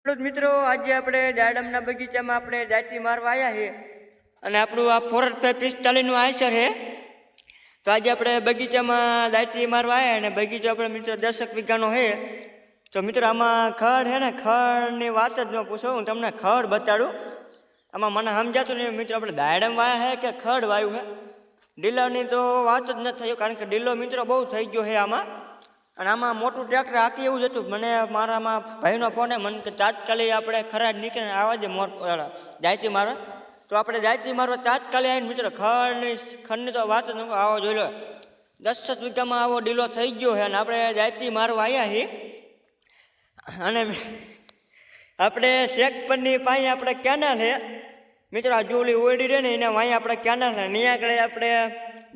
મિત્રો આજે આપણે દાડમના બગીચામાં આપણે જાતી મારવા આવ્યા છે અને આપણું આ 445 નું આયસર છે. તો આજે આપણે બગીચામાં જાતી મારવા આવ્યા અને બગીચો આપણે મિત્રો 10 વીઘાનો છે. તો મિત્રો આમાં ખડ છે ને, ખડની વાત જ ન પૂછો, હું તમને ખડ બતાડું. આમાં મને સમજાતું નહીં મિત્રો, આપણે દાડમ વાયા છે કે ખડ વાયું છે. ડીલાની તો વાત જ ન થયું, કારણ કે ડીલો મિત્રો બહુ થઈ ગયો છે આમાં. અને આમાં મોટું ટ્રેક્ટર હાકી એવું જ હતું. મને મારામાં ભાઈનો ફોન મને કે તાત્કાલિક આપણે ખરાડ નીકળીને આવવા દે જાયતી મારવા. તો આપણે જાયતી મારવા તાત્કાલિક આવીને મિત્રો ખંડની તો વાત જ ન આવો જોઈ લો. 10 વીઘામાં આવો ડીલો થઈ ગયો છે અને આપણે જાયતી મારવા આવ્યા છીએ. અને આપણે શેખ પરની પાસે આપણે કેનાલ છે મિત્રો. આ જોલી ઓડી રહે ને એના વાંહે આપણે કેનાલ છે, ત્યાં આગળ આપણે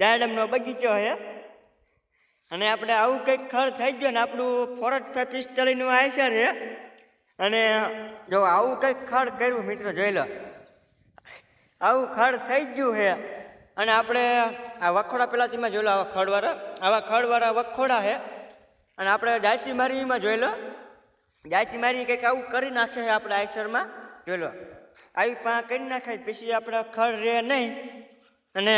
દાડમનો બગીચો છે. અને આપણે આવું કંઈક ખડ થઈ ગયું ને, આપણું 445 નું આયસર છે. અને જો આવું કંઈક ખડ કર્યું મિત્રો, જોઈ લો, આવું ખડ થઈ ગયું છે. અને આપણે આ વખોડા પેલા તેમાં જોઈ લો, આવા ખડવાળા વખોડા છે. અને આપણે જાયતી મારીમાં જોઈ લો, જાયતી મારી કંઈક આવું કરી નાખે છે આપણે આયસરમાં. જોઈ લો, આવી પા કરી નાખે પછી આપણે ખડ રહે નહીં. અને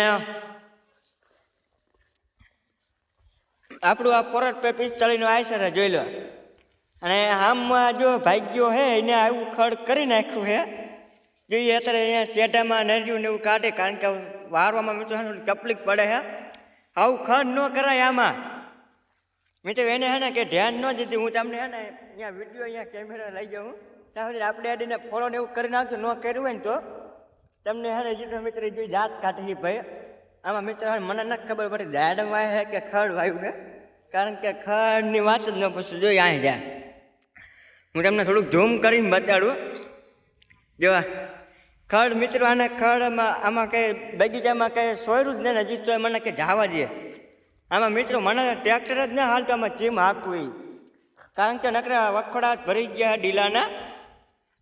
આપણું આ 445 નું આયસર જોઈ લો. અને આમમાં જો ભાગ્યો છે એને આવું ખડ કરી નાખ્યું છે. જોઈએ અત્યારે અહીંયા શેઢામાં નર્યું ને એવું કાઢે, કારણ કે વારવામાં મિત્રો તકલીફ પડે છે. આવું ખડ ન કરાય આમાં મિત્રો. એને હે ને કે ધ્યાન ન દીધું. હું તમને હે ને અહીંયા વિડીયો અહીંયા કેમેરા લઈ જાઉં ત્યાં સુધી આપણે આડીને ફોલો ને એવું કરી નાખજો. ન કર્યું હોય ને તો તમને હે ને જીતો મિત્ર જોઈ દાંત કાઢી ભાઈ. આમાં મિત્રો મને નથી ખબર પડે દાડમ વાય છે કે ખડ વાયું છે, કારણ કે ખડની વાત જ ન પૂછું. જોઈ અહીં જાય, હું તમને થોડુંક ઝૂમ કરીને બતાડું. જો ખડ મિત્રો, આને ખડમાં આમાં કંઈ બગીચામાં કંઈ સોયરું જ નહીં. હજી તો મને કે જવા દે આમાં મિત્રો. મને ટ્રેક્ટર જ ના હાલતો આમાં ચીમ હાંકવું, કારણ કે નકરા વખોડા ભરી ગયા ડીલાના.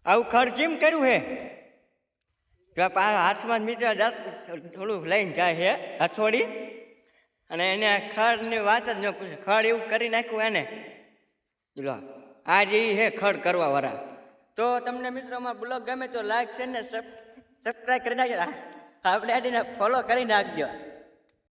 આવું ખડ ચીમ કર્યું છે. જો હાથમાં મિત્ર થોડું લઈને જાય છે હથોડી. અને એને ખડની વાત જ ન પૂછે, ખડ એવું કરી નાખ્યું એને. લો આ જે છે ખડ કરવા વાળા. તો તમને મિત્રો અમારો બ્લોગ ગમે તો લાઈક છે ને સબસ્ક્રાઈબ કરી નાખજો. આપણે આને ફોલો કરી નાખજો.